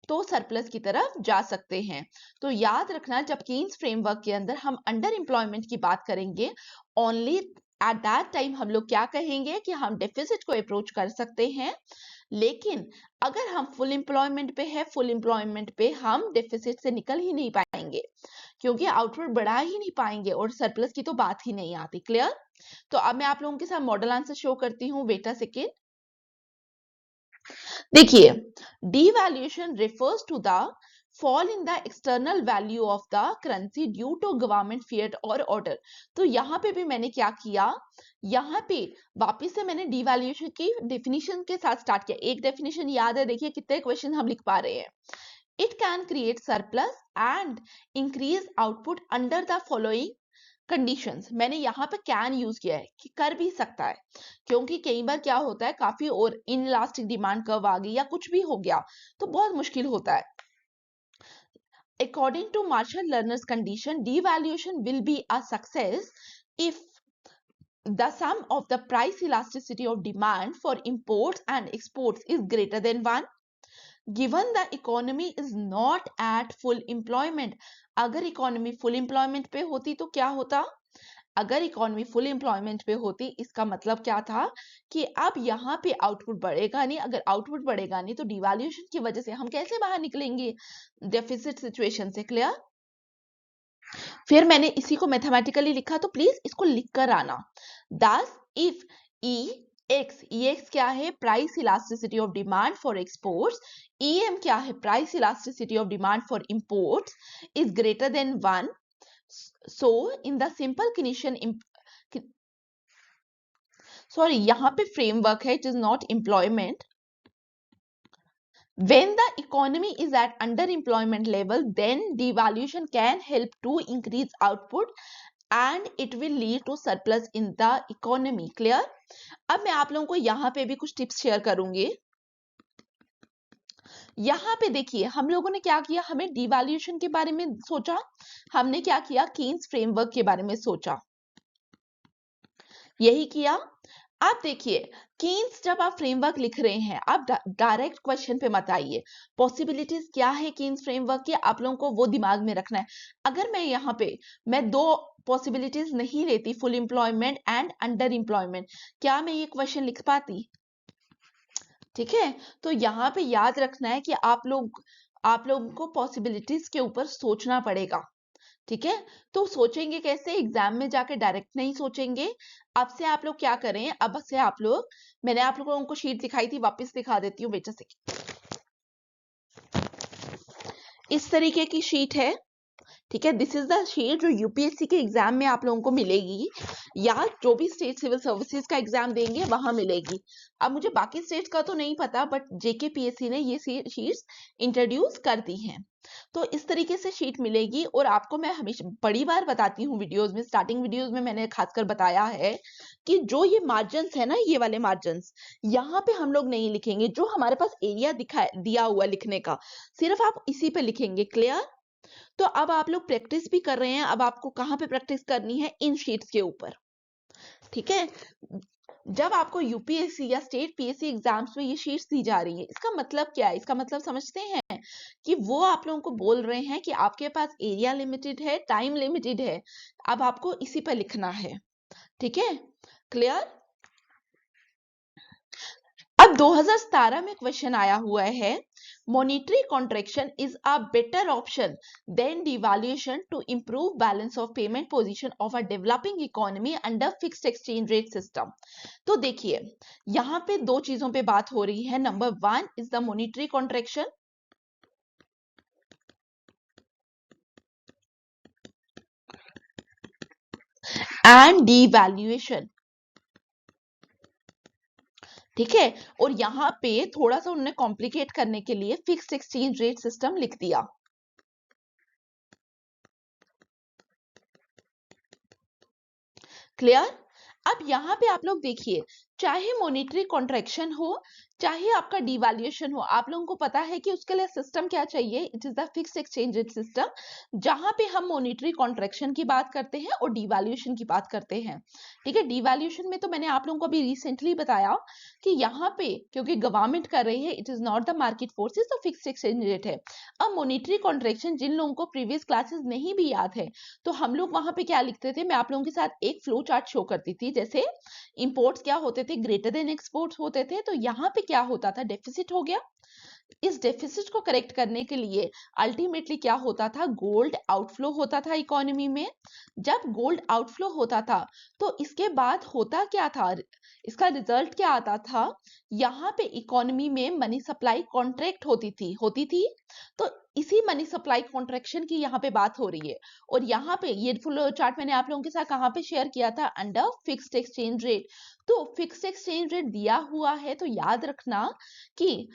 तो सरप्लस की तरफ जा सकते हैं। तो याद रखना, जब कीन्स फ्रेमवर्क के अंदर हम अंडर एम्प्लॉयमेंट की बात करेंगे, ओनली एट दैट टाइम हम लोग क्या कहेंगे कि हम डेफिसिट को अप्रोच कर सकते हैं। लेकिन अगर हम फुल एम्प्लॉयमेंट पे है, फुल एम्प्लॉयमेंट पे हम डेफिसिट से निकल ही नहीं पाएंगे, क्योंकि आउटपुट बढ़ा ही नहीं पाएंगे और सरप्लस की तो बात ही नहीं आती। क्लियर? तो अब मैं आप लोगों के साथ मॉडल आंसर शो करती हूँ, वेट अ सेकेंड। देखिए, devaluation refers to the fall in the external value of the currency due to government fiat or order। तो यहाँ पे भी मैंने क्या किया, यहाँ पे वापस से मैंने devaluation की definition के साथ स्टार्ट किया। एक definition याद है, देखिए कितने क्वेश्चन हम लिख पा रहे हैं। It can create surplus and increase output under the following conditions. मैंने यहाँ पे कैन यूज किया है कि कर भी सकता है, क्योंकि कई बार क्या होता है, काफी और इनलास्टिक डिमांड कर्व आ गई या कुछ भी हो गया तो बहुत मुश्किल होता है। According to Marshall Lerner's condition, devaluation will be a success if the sum of the price elasticity of demand for imports and exports is greater than 1 given the economy is not at full employment। अगर economy full employment पे होती तो क्या होता, अगर economy full employment पे होती, इसका मतलब क्या था कि अब यहाँ पे आउटपुट बढ़ेगा नहीं। अगर आउटपुट बढ़ेगा नहीं तो डिवैल्यूएशन की वजह से हम कैसे बाहर निकलेंगे डेफिसिट सिचुएशन से। क्लियर? फिर मैंने इसी को मैथमेटिकली लिखा, तो प्लीज इसको लिख कर आना। दस इफ EX क्या है, price elasticity of demand for exports, EM क्या है, price elasticity of demand for imports, is greater than 1। So in the simple Keynesian sorry, यहाँ पे फ्रेमवर्क है, it is not employment. When the economy is at underemployment level, then devaluation can help to increase output and it will lead to surplus in the economy। Clear? अब मैं आप लोगों को यहाँ पे भी कुछ टिप्स शेयर करूंगी। यहाँ पे देखिए हम लोगों ने क्या किया, हमें डिवैल्यूएशन के बारे में सोचा, हमने क्या किया, कीन्स फ्रेमवर्क के बारे में सोचा, यही किया। आप देखिए कीन्स जब आप फ्रेमवर्क लिख रहे हैं, आप डायरेक्ट क्वेश्चन पे मत आइए, पॉसिबिलिटीज क्या है कीन्स फ्रेमवर्क की, आप लोगों को वो दिमाग में रखना है। अगर मैं यहाँ पे मैं दो पॉसिबिलिटीज नहीं लेती, full employment and under employment, क्या मैं ये क्वेश्चन लिख पाती? ठीक है, तो यहाँ पे याद रखना है कि आप लोगों को पॉसिबिलिटीज के ऊपर सोचना पड़ेगा। ठीक है, तो सोचेंगे कैसे, एग्जाम में जाके डायरेक्ट नहीं सोचेंगे। अब से आप लोग क्या करें, अब से आप लोग, मैंने आप लोगों को शीट दिखाई थी, वापस दिखा देती हूँ बेटा से। इस तरीके की शीट है, ठीक है, दिस इज द शीट जो यूपीएससी के एग्जाम में आप लोगों को मिलेगी, या जो भी स्टेट सिविल सर्विसेज का एग्जाम देंगे वहां मिलेगी। अब मुझे बाकी स्टेट का तो नहीं पता, बट जेकेपीएससी ने ये शीट्स इंट्रोड्यूस कर दी हैं। तो इस तरीके से शीट मिलेगी, और आपको मैं हमेशा बड़ी बार बताती हूँ वीडियोस में, स्टार्टिंग वीडियोस में मैंने खासकर बताया है कि जो ये मार्जिन्स है ना, ये वाले मार्जिन्स यहाँ पे हम लोग नहीं लिखेंगे, जो हमारे पास एरिया दिया हुआ लिखने का, सिर्फ आप इसी पे लिखेंगे। क्लियर? तो अब आप लोग प्रैक्टिस भी कर रहे हैं, अब आपको कहाँ पे प्रैक्टिस करनी है, इन शीट्स के ऊपर। ठीक है, जब आपको यूपीएससी या स्टेट पीएससी एग्जाम्स में ये शीट्स दी जा रही है, इसका मतलब क्या है? इसका मतलब समझते हैं कि वो आप लोगों को बोल रहे हैं कि आपके पास एरिया लिमिटेड है, टाइम लिमिटेड है, अब आपको इसी पर लिखना है। ठीक है, क्लियर? अब 2017 में क्वेश्चन आया हुआ है, monetary contraction is a better option than devaluation to improve balance of payment position of a developing economy under fixed exchange rate system। तो देखिए यहाँ पे दो चीजों पे बात हो रही है। Number one is the monetary contraction, and devaluation। ठीक है, और यहाँ पे थोड़ा सा उन्होंने कॉम्प्लिकेट करने के लिए फिक्स्ड एक्सचेंज रेट सिस्टम लिख दिया। क्लियर? अब यहाँ पे आप लोग देखिए, चाहे मॉनेटरी कॉन्ट्रैक्शन हो, चाहे आपका डिवैल्यूएशन हो, आप लोगों को पता है कि उसके लिए सिस्टम क्या चाहिए, it is the fixed exchange rate system, जहां पे हम मॉनेटरी कॉन्ट्रैक्शन की बात करते हैं और डिवैल्यूएशन की बात करते हैं। ठीक है, डिवैल्यूएशन में तो मैंने आप लोगों को अभी रिसेंटली बताया कि यहाँ पे क्योंकि गवर्नमेंट कर रही है, it is not the market forces, तो फिक्स्ड एक्सचेंज रेट है। अब मॉनेटरी कॉन्ट्रैक्शन जिन लोगों को प्रीवियस क्लासेस नहीं भी याद है, तो हम लोग वहां पे क्या लिखते थे, मैं आप लोगों के साथ एक फ्लो चार्ट शो करती थी। जैसे इंपोर्ट्स क्या होते थे, ग्रेटर देन एक्सपोर्ट्स होते थे, तो यहाँ पे क्या होता था, डेफिसिट हो गया। इस डेफिसिट को करेक्ट करने के लिए अल्टीमेटली क्या होता था, गोल्ड आउटफ्लो होता था इकोनॉमी में। जब गोल्ड आउटफ्लो होता था तो इसके बाद होता क्या था, इसका रिजल्ट क्या आता था, यहाँ पे इकोनॉमी में मनी सप्लाई कॉन्ट्रैक्ट होती थी। तो इसी मनी सप्लाई कॉन्ट्रैक्शन की यहाँ पे बात हो रही है। और यहाँ पे ये फुल चार्ट मैंने आप लोगों के साथ कहाँ पे शेयर किया था, अंडर फिक्स्ड एक्सचेंज रेट। तो फिक्स्ड एक्सचेंज रेट दिया हुआ है, तो याद रखना कि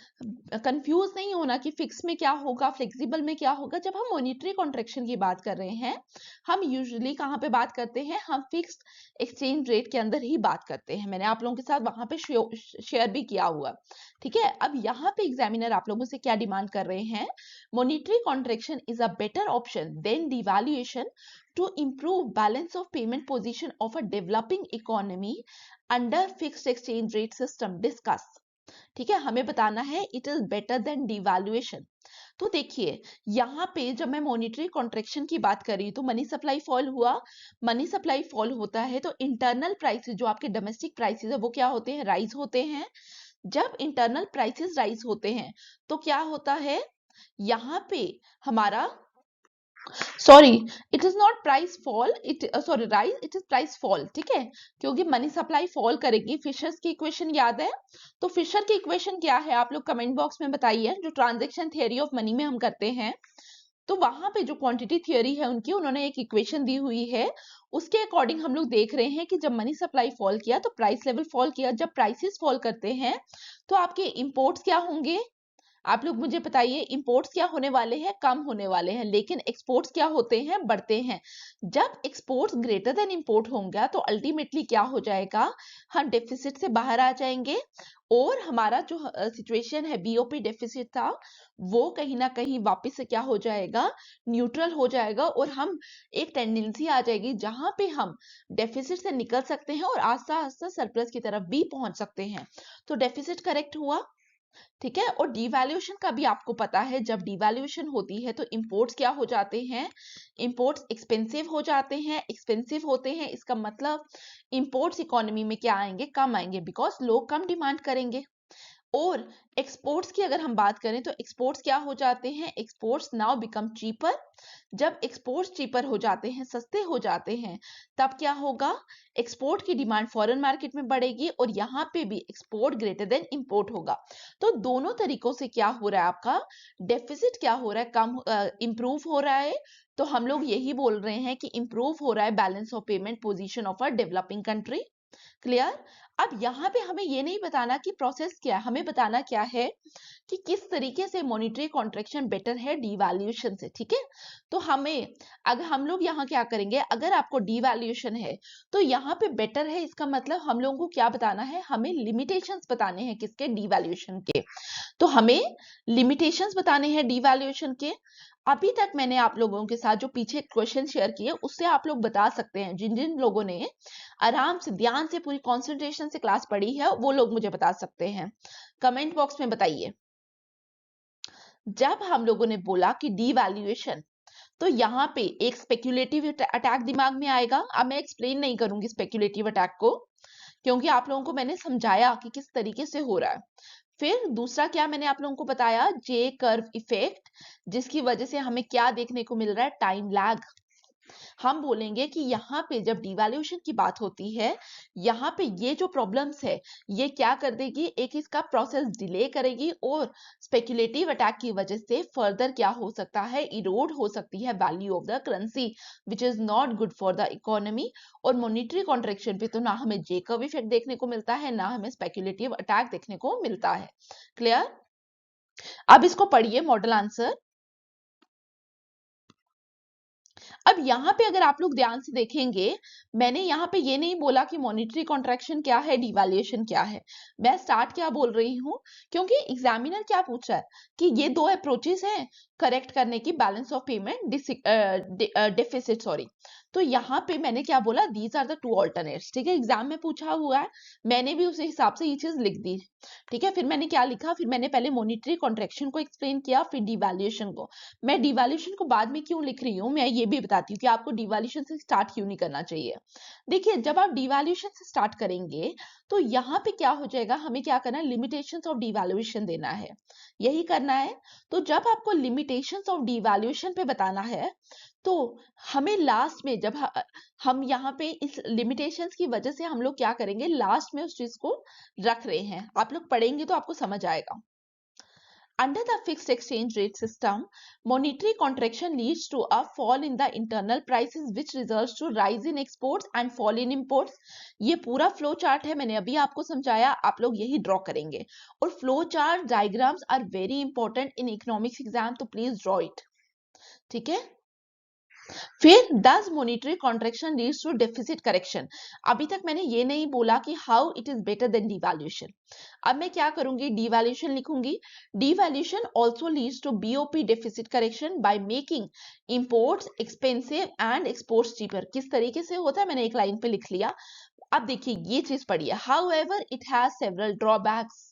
कंफ्यूज नहीं होना कि फिक्स में क्या होगा, फ्लेक्सिबल में क्या होगा। जब हम मॉनेटरी कॉन्ट्रैक्शन की बात कर रहे हैं, हम यूजुअली कहाँ पे बात करते हैं, हम फिक्स्ड एक्सचेंज रेट के अंदर ही बात करते हैं। मैंने आप लोगों के साथ वहां पे शेयर भी किया हुआ। ठीक है, अब यहाँ पे एग्जामिनर आप लोगों से क्या डिमांड कर रहे हैं, monetary contraction is a better option than devaluation to improve balance of payment position of a developing economy under fixed exchange rate system discuss। ठीक है, हमें बताना है it is better than devaluation. तो देखिए यहाँ पे जब मैं मॉनेटरी कॉन्ट्रैक्शन की बात कर रही हूँ, तो मनी सप्लाई फॉल हुआ, मनी सप्लाई फॉल होता है तो इंटरनल प्राइसेस, जो आपके डोमेस्टिक प्राइसेस है, वो क्या होते हैं, राइज होते हैं। जब इंटरनल प्राइसेस राइज होते हैं तो क्या होता है, यहाँ पे हमारा, sorry, it is not price fall, it sorry rise, it is price fall. ठीक है, क्योंकि मनी सप्लाई फॉल करेगी। फिशर्स की इक्वेशन याद है, तो फिशर की इक्वेशन क्या है, आप लोग कमेंट बॉक्स में बताइए। जो ट्रांजैक्शन थियरी ऑफ मनी में हम करते हैं, तो वहां पे जो क्वांटिटी थियरी है उनकी, उन्होंने एक इक्वेशन दी हुई है, उसके अकॉर्डिंग हम लोग देख रहे हैं कि जब मनी सप्लाई फॉल किया तो प्राइस लेवल फॉल किया। जब प्राइसेस फॉल करते हैं तो आपके इंपोर्ट्स क्या होंगे, आप लोग मुझे बताइए, इंपोर्ट्स क्या होने वाले हैं? कम होने वाले हैं, लेकिन एक्सपोर्ट्स क्या होते हैं? बढ़ते हैं। जब एक्सपोर्ट्स ग्रेटर देन इंपोर्ट होंगे तो अल्टीमेटली क्या हो जाएगा? हम डेफिसिट से बाहर आ जाएंगे और हमारा जो सिचुएशन है, बीओपी डेफिसिट था, वो कहीं ना कहीं वापस से क्या हो जाएगा? न्यूट्रल हो जाएगा और हम एक टेंडेंसी आ जाएगी जहां पे हम डेफिसिट से निकल सकते हैं और आस्ता आस्ता सरप्लस की तरफ भी पहुंच सकते हैं। तो डेफिसिट करेक्ट हुआ, ठीक है। और डिवैल्यूएशन का भी आपको पता है, जब डिवैल्यूएशन होती है तो इंपोर्ट्स क्या हो जाते हैं? इंपोर्ट्स एक्सपेंसिव हो जाते हैं। एक्सपेंसिव होते हैं इसका मतलब इंपोर्ट्स इकोनॉमी में क्या आएंगे? कम आएंगे, बिकॉज लोग कम डिमांड करेंगे। और एक्सपोर्ट्स की अगर हम बात करें तो एक्सपोर्ट्स क्या हो जाते हैं? Exports now become cheaper. जब एक्सपोर्ट्स चीपर हो जाते हैं, सस्ते हो जाते हैं, तब क्या होगा? एक्सपोर्ट की डिमांड फॉरेन मार्केट में बढ़ेगी और यहाँ पे भी एक्सपोर्ट ग्रेटर देन इंपोर्ट होगा। तो दोनों तरीकों से क्या हो रहा है? आपका डेफिसिट क्या हो रहा है? कम, इंप्रूव हो रहा है। तो हम लोग यही बोल रहे हैं कि इंप्रूव हो रहा है balance of payment position of a developing country. Clear? अब यहाँ पे हमें ये नहीं बताना कि प्रोसेस क्या है, हमें बताना क्या है कि किस तरीके से मॉनिटरी कॉन्ट्रैक्शन बेटर है डिवैल्यूएशन से, ठीक है। तो हमें, अगर हम लोग यहाँ क्या करेंगे, अगर आपको डिवैल्यूएशन है तो यहाँ पे बेटर है, इसका मतलब हम लोगों को क्या बताना है? हमें लिमिटेशंस बताने हैं, किसके? डिवैल्यूएशन के। तो हमें लिमिटेशंस बताने हैं डिवैल्यूएशन के। अभी तक मैंने आप लोगों के साथ जो पीछे क्वेश्चन शेयर किए, उससे आप लोग बता सकते हैं, जिन जिन लोगों ने आराम से ध्यान से पूरी कंसंट्रेशन से क्लास पढ़ी है वो लोग मुझे बता सकते हैं। कमेंट बॉक्स में बताइए। जब हम लोगों ने बोला कि डीवैल्यूएशन, तो यहाँ पे एक स्पेक्यूलेटिव अटैक दिमाग में आएगा। अब मैं एक्सप्लेन नहीं करूंगी स्पेक्यूलेटिव अटैक को, क्योंकि आप लोगों को मैंने समझाया कि किस तरीके से हो रहा है। फिर दूसरा क्या मैंने आप लोगों को बताया? जे कर्व इफेक्ट, जिसकी वजह से हमें क्या देखने को मिल रहा है? Time lag. हम बोलेंगे कि यहाँ पे जब डिवैल्यूएशन की बात होती है, यहाँ पे ये जो प्रॉब्लम्स है, ये क्या कर देगी? एक इसका प्रोसेस डिले करेगी और स्पेक्युलेटिव अटैक की वजह से फर्दर क्या हो सकता है? इरोड हो सकती है value of the currency, which is not good for the economy. और मॉनिटरी कॉन्ट्रैक्शन पे तो ना हमें जे कर्व इफेक्ट देखने को मिलता है, ना हमें स्पेक्युलेटिव अटैक देखने को मिलता है। क्लियर? अब इसको पढ़िए मॉडल आंसर। अब यहाँ पे अगर आप लोग ध्यान से देखेंगे, मैंने यहाँ पे ये नहीं बोला कि मॉनिटरी कॉन्ट्रैक्शन क्या है, डिवैल्यूएशन क्या है। मैं स्टार्ट क्या बोल रही हूँ, क्योंकि एग्जामिनर क्या पूछ रहा है कि ये दो अप्रोचेस हैं करेक्ट करने की balance of payment deficit, sorry. तो यहाँ पे मैंने क्या बोला? These are the two alternates, ठीक है। एग्जाम में पूछा हुआ है, मैंने भी उसी हिसाब से ये चीज लिख दी, ठीक है। फिर मैंने क्या लिखा? फिर मैंने पहले मॉनिटरी कॉन्ट्रैक्शन को एक्सप्लेन किया, फिर डिवैल्यूएशन को। मैं डिवैल्यूएशन को बाद में क्यों लिख रही हूँ, मैं ये भी बताती हूँ कि आपको डिवैल्यूएशन से स्टार्ट क्यों नहीं करना चाहिए। देखिए, जब आप डिवैल्यूएशन से स्टार्ट करेंगे तो यहाँ पे क्या हो जाएगा? हमें क्या करना है? लिमिटेशंस ऑफ डिवैल्यूएशन देना है, यही करना है। तो जब आपको लिमिटेशंस ऑफ डिवैल्यूएशन पे बताना है, तो हमें लास्ट में जब हम यहाँ पे इस लिमिटेशंस की वजह से हम लोग क्या करेंगे? लास्ट में उस चीज को रख रहे हैं। आप लोग पढ़ेंगे तो आपको समझ आएगा। Under the fixed exchange rate system, monetary contraction leads to a fall in the internal prices, which results to rise in exports and fall in imports. ये पूरा फ्लो चार्ट है, मैंने अभी आपको समझाया, आप लोग यही ड्रॉ करेंगे। और flow chart diagrams are very important in economics exam, तो प्लीज ड्रॉ इट, ठीक है। फिर does monetary contraction leads to deficit correction. अभी तक मैंने ये नहीं बोला कि how it is better than devaluation. अब मैं क्या करूंगी? डिवैल्यूएशन लिखूंगी। Devaluation also leads to BOP deficit correction by making imports expensive and exports cheaper. किस तरीके से होता है मैंने एक लाइन पे लिख लिया। अब देखिए ये चीज पढ़िए। However it has several drawbacks.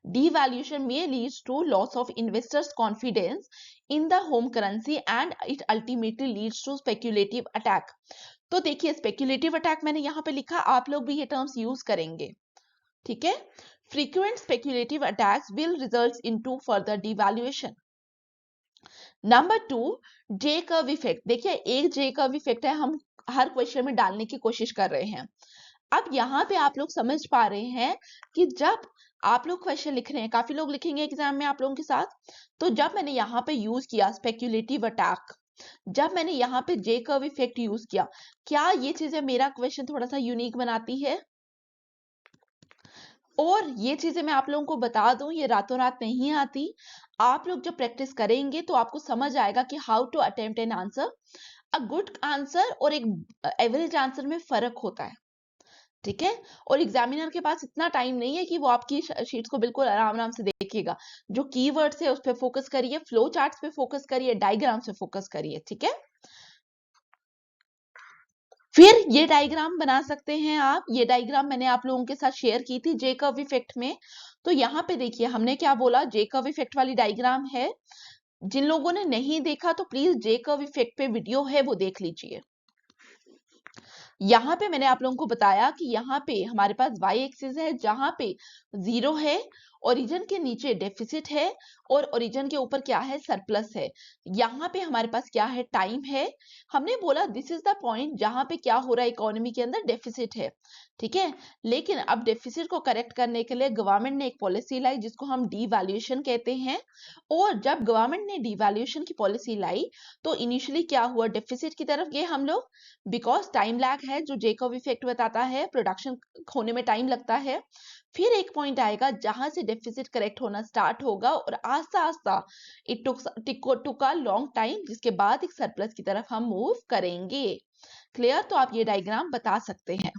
Devaluation may lead to loss of investors' confidence in the home currency and it ultimately leads to speculative attack. तो देखिए speculative attack मैंने यहाँ पे लिखा, आप लोग भी ये terms use करेंगे, ठीक है। Frequent speculative attacks will result into further devaluation. Number 2, J curve effect। देखिए एक J curve effect है, हम हर क्वेश्चन में डालने की कोशिश कर रहे हैं। अब यहाँ पे आप लोग समझ पा रहे हैं कि जब आप लोग क्वेश्चन लिख रहे हैं, काफी लोग लिखेंगे एग्जाम में आप लोगों के साथ, तो जब मैंने यहाँ पे यूज किया स्पेक्यूलेटिव अटैक, जब मैंने यहाँ पे जे कर्व इफेक्ट यूज किया, क्या ये चीजें मेरा क्वेश्चन थोड़ा सा यूनिक बनाती है? और ये चीजें मैं आप लोगों को बता दूं, ये रातों रात नहीं आती। आप लोग जब प्रैक्टिस करेंगे तो आपको समझ आएगा कि how to attempt an answer. A good answer और एक एवरेज आंसर में फर्क होता है, ठीक है। और एग्जामिनर के पास इतना टाइम नहीं है कि वो आपकी शीट्स को बिल्कुल आराम आराम से देखेगा। जो कीवर्ड्स है उस पर फोकस करिए, फ्लो चार्ट्स पे फोकस करिए, डायग्राम पे फोकस करिए, ठीक है। फिर ये डायग्राम बना सकते हैं आप। ये डायग्राम मैंने आप लोगों के साथ शेयर की थी जे कर्व इफेक्ट में। तो यहाँ पे देखिए हमने क्या बोला, जे कर्व इफेक्ट वाली डायग्राम है। जिन लोगों ने नहीं देखा तो प्लीज जे कर्व इफेक्ट पे वीडियो है वो देख लीजिए। यहाँ पे मैंने आप लोगों को बताया कि यहाँ पे हमारे पास वाई एक्सिस है जहां पे 0 है, ओरिजिन के नीचे डेफिसिट है और ओरिजिन के ऊपर क्या है, सरप्लस है। यहाँ पे हमारे पास क्या है, टाइम है। हमने बोला दिस इज द पॉइंट जहां पे क्या हो रहा है, इकोनॉमी के अंदर डेफिसिट है, ठीक है। लेकिन अब डेफिसिट को करेक्ट करने के लिए गवर्नमेंट ने एक पॉलिसी लाई जिसको हम डीवैल्यूएशन कहते हैं। और जब गवर्नमेंट ने डीवैल्यूएशन की पॉलिसी लाई तो इनिशियली क्या हुआ, डेफिसिट की तरफ गए हम लोग, बिकॉज टाइम लैग है जो जेकब इफेक्ट बताता है, प्रोडक्शन होने में टाइम लगता है। फिर एक पॉइंट आएगा जहां से डेफिसिट करेक्ट होना स्टार्ट होगा और आस्ता आस्ता it took a long time, जिसके बाद एक सरप्लस की तरफ हम मूव करेंगे। क्लियर? तो आप ये डायग्राम बता सकते हैं।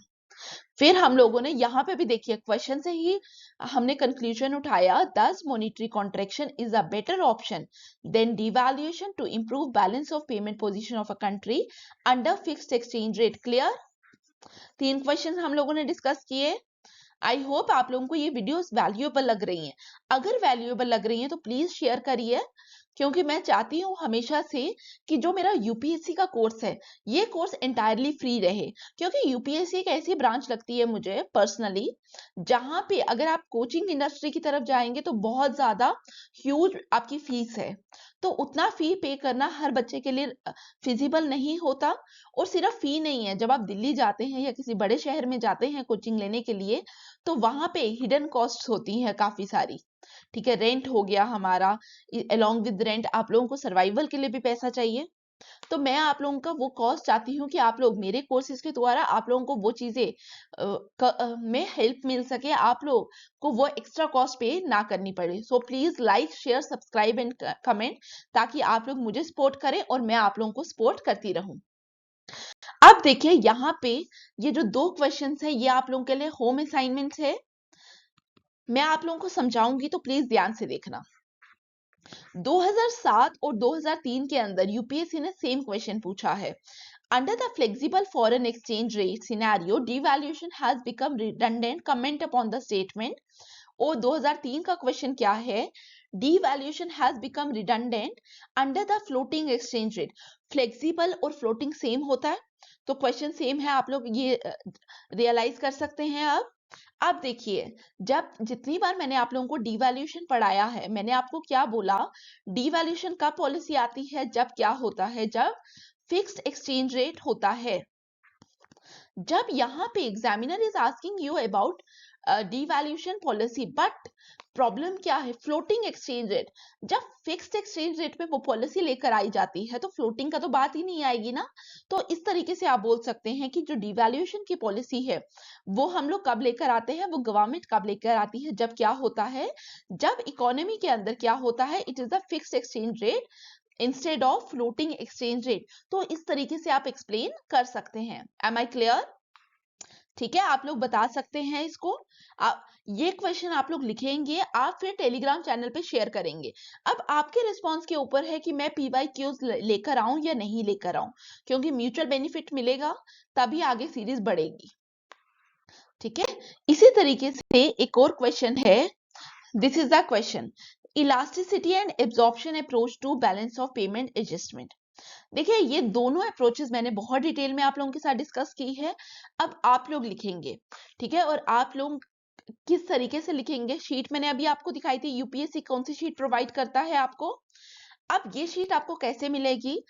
फिर हम लोगों ने यहाँ पे भी देखिए क्वेश्चन से ही हमने कंक्लूजन उठाया, thus monetary contraction is a better option than devaluation to improve balance of payment position of a country under fixed exchange rate. Clear? 3 question हम लोगों ने डिस्कस किए। आई होप आप लोगों को ये वीडियोस वैल्यूएबल लग रही हैं। अगर वैल्यूएबल लग रही हैं तो प्लीज शेयर करिए, क्योंकि मैं चाहती हूँ हमेशा से कि जो मेरा यूपीएससी का कोर्स है ये कोर्स एंटायरली फ्री रहे। क्योंकि यूपीएससी एक ऐसी ब्रांच लगती है मुझे पर्सनली जहां पे अगर आप कोचिंग इंडस्ट्री की तरफ जाएंगे तो बहुत ज्यादा ह्यूज आपकी फीस है। तो उतना फी पे करना हर बच्चे के लिए फिजिबल नहीं होता। और सिर्फ फी नहीं है, जब आप दिल्ली जाते हैं या किसी बड़े शहर में जाते हैं कोचिंग लेने के लिए तो वहां पे हिडन कॉस्ट होती है काफी सारी, ठीक है। रेंट हो गया हमारा, अलोंग विद रेंट आप लोगों को सर्वाइवल के लिए भी पैसा चाहिए। तो मैं आप लोगों का वो कॉस्ट चाहती हूँ कि आप लोग मेरे कोर्सेज के द्वारा आप लोगों को वो चीजें में हेल्प मिल सके, आप लोग को वो एक्स्ट्रा कॉस्ट पे ना करनी पड़े। So please like share subscribe and comment, ताकि आप लोग मुझे सपोर्ट करें और मैं आप लोगों को सपोर्ट करती रहूं। अब देखिए यहाँ पे ये जो 2 क्वेश्चंस है ये आप लोगों के लिए होम असाइनमेंट है। मैं आप लोगों को समझाऊंगी तो प्लीज ध्यान से देखना। 2007 और 2003 के अंदर यूपीएससी ने सेम क्वेश्चन पूछा है। Under the flexible foreign exchange rate scenario, devaluation has become redundant. Comment upon the statement. और 2003 का क्वेश्चन क्या है, devaluation has become redundant under the floating exchange rate. Flexible और फ्लोटिंग सेम होता है, तो क्वेश्चन सेम है, आप लोग ये रियलाइज कर सकते हैं। अब देखिए, जब जितनी बार मैंने आप लोगों को डीवैल्यूएशन पढ़ाया है, मैंने आपको क्या बोला, डीवैल्यूएशन कब पॉलिसी आती है, जब क्या होता है, जब फिक्स्ड एक्सचेंज रेट होता है। जब यहाँ पे examiner is asking you about devaluation policy, but problem क्या है, फ्लोटिंग एक्सचेंज रेट। जब फिक्स्ड एक्सचेंज रेट पे वो पॉलिसी लेकर आई जाती है तो फ्लोटिंग का तो बात ही नहीं आएगी ना। तो इस तरीके से आप बोल सकते हैं कि जो डीवैल्यूएशन की पॉलिसी है वो हम लोग कब लेकर आते हैं, वो गवर्नमेंट कब लेकर आती है, जब क्या होता है, जब इकोनॉमी के अंदर क्या होता है, it is the fixed exchange rate instead of floating exchange rate. तो इस तरीके से आप एक्सप्लेन कर सकते हैं। Am I clear? ठीक है, आप लोग बता सकते हैं इसको। ये क्वेश्चन आप लोग लिखेंगे, आप फिर टेलीग्राम चैनल पे शेयर करेंगे। अब आपके रिस्पांस के ऊपर है कि मैं पीवाईक्यूज लेकर आऊं या नहीं लेकर आऊं, क्योंकि म्यूचुअल बेनिफिट मिलेगा तभी आगे सीरीज बढ़ेगी, ठीक है। इसी तरीके से एक और क्वेश्चन है, this is the question, elasticity and absorption approach to balance of payment adjustment. देखिए ये दोनों अप्रोचेस मैंने बहुत डिटेल में आप लोगों के साथ डिस्कस की है। अब आप लोग लिखेंगे, ठीक है, और आप लोग किस तरीके से लिखेंगे, शीट मैंने अभी आपको दिखाई थी, यूपीएससी कौन सी शीट प्रोवाइड करता है आपको। अब ये शीट आपको कैसे मिलेगी,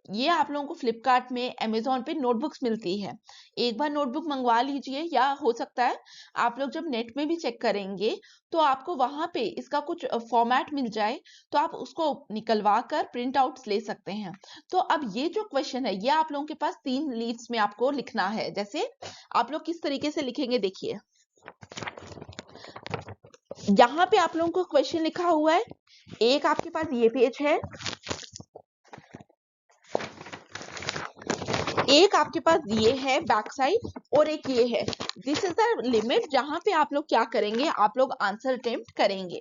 ये आप लोगों को फ्लिपकार्ट में, अमेजोन पे नोटबुक्स मिलती है। एक बार नोटबुक मंगवा लीजिए, या हो सकता है आप लोग जब नेट में भी चेक करेंगे तो आपको वहां पे इसका कुछ फॉर्मेट मिल जाए, तो आप उसको निकलवा कर प्रिंट आउट्स ले सकते हैं। तो अब ये जो क्वेश्चन है ये आप लोगों के पास 3 लीव्स में आपको लिखना है। जैसे आप लोग किस तरीके से लिखेंगे देखिए, यहाँ पे आप लोगों को क्वेश्चन लिखा हुआ है, एक आपके पास ये पेज है, एक आपके पास ये है बैक साइड और एक ये है। दिस इज द लिमिट जहां पे आप लोग क्या करेंगे, आप लोग आंसर अटेम्प्ट करेंगे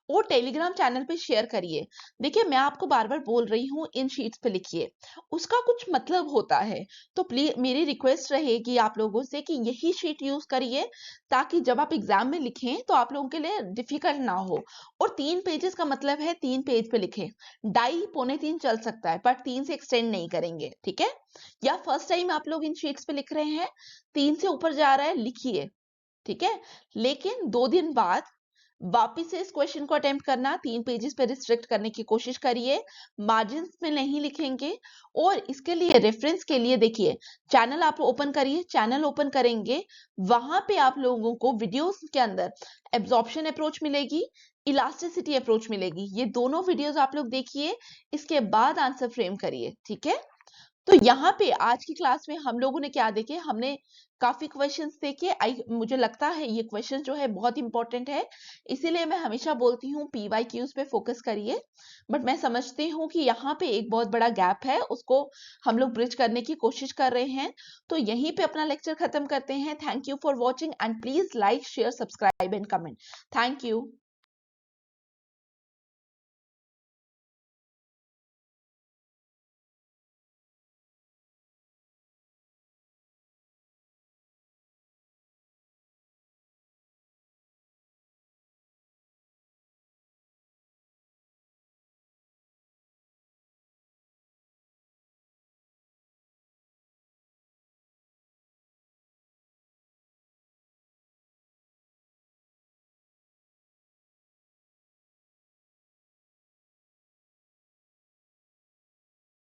और टेलीग्राम चैनल पे शेयर करिए। देखिए मैं आपको बार बार बोल रही हूँ इन शीट्स पे लिखिए, उसका कुछ मतलब होता है। तो प्लीज मेरी रिक्वेस्ट रहेगी आप लोगों से कि यही शीट यूज करिए ताकि जब आप एग्जाम में लिखें तो आप लोगों के लिए डिफिकल्ट ना हो। और 3 पेजेस का मतलब है 3 पेज पे लिखें, 2.5 पौने 3 चल सकता है पर 3 से एक्सटेंड नहीं करेंगे, ठीक है। या फर्स्ट टाइम आप लोग इन शीट्स पे लिख रहे हैं, 3 से ऊपर जा रहा है लिखिए, ठीक है। लेकिन 2 दिन बाद वापिस से इस क्वेश्चन को अटेम्प्ट करना, 3 पेजेस पे रिस्ट्रिक्ट करने की कोशिश करिए, मार्जिन्स में नहीं लिखेंगे। और इसके लिए रेफरेंस के लिए देखिए चैनल आप ओपन करिए, चैनल ओपन करेंगे वहां पे आप लोगों को वीडियोस के अंदर एब्जॉर्प्शन अप्रोच मिलेगी, इलास्टिसिटी अप्रोच मिलेगी। ये दोनों वीडियोस आप लोग देखिए, इसके बाद आंसर फ्रेम करिए, ठीक है। तो यहाँ पे आज की क्लास में हम लोगों ने क्या देखे, हमने काफी क्वेश्चंस देखे। मुझे लगता है ये क्वेश्चन जो है बहुत इंपॉर्टेंट है, इसीलिए मैं हमेशा बोलती हूँ PYQs पे फोकस करिए। बट मैं समझती हूँ कि यहाँ पे एक बहुत बड़ा गैप है, उसको हम लोग ब्रिज करने की कोशिश कर रहे हैं। तो यहीं पे अपना लेक्चर खत्म करते हैं। Thank you for watching and please like share subscribe and comment. Thank you.